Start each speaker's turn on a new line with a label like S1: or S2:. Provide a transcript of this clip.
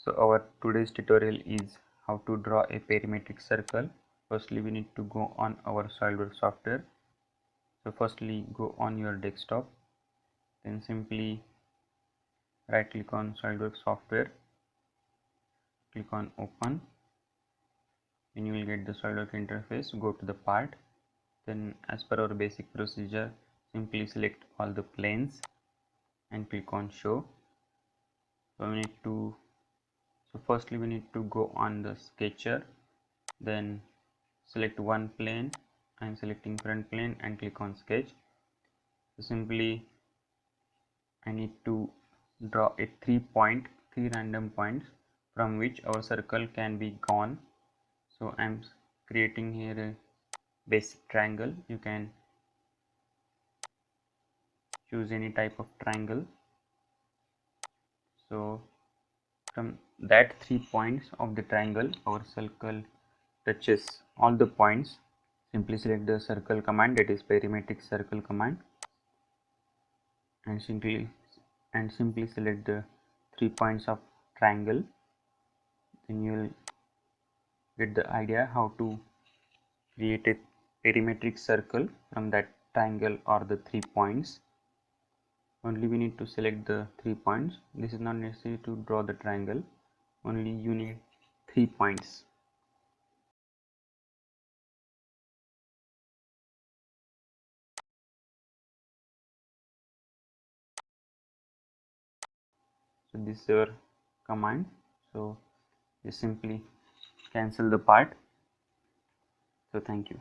S1: So our today's tutorial is how to draw a perimetric circle. Firstly, we need to go on our SolidWorks software. So firstly, go on your desktop, then simply right click on SolidWorks software, click on open, and you will get the SolidWorks interface. Go to the part, then as per our basic procedure, simply select all the planes and click on show. So firstly we need to go on the sketcher, then select one plane. I am selecting front plane and click on sketch. So simply I need to draw a three random points from which our circle can be gone. So I am creating here a basic triangle. You can choose any type of triangle. So from that 3 points of the triangle, our circle touches all the points. Simply select the circle command, that is perimetric circle command, and simply select the 3 points of triangle. Then you will get the idea how to create a perimetric circle from that triangle or the 3 points. Only we need to select the 3 points. This is not necessary to draw the triangle, only you need 3 points. So this is your command. So you simply cancel the part. So thank you.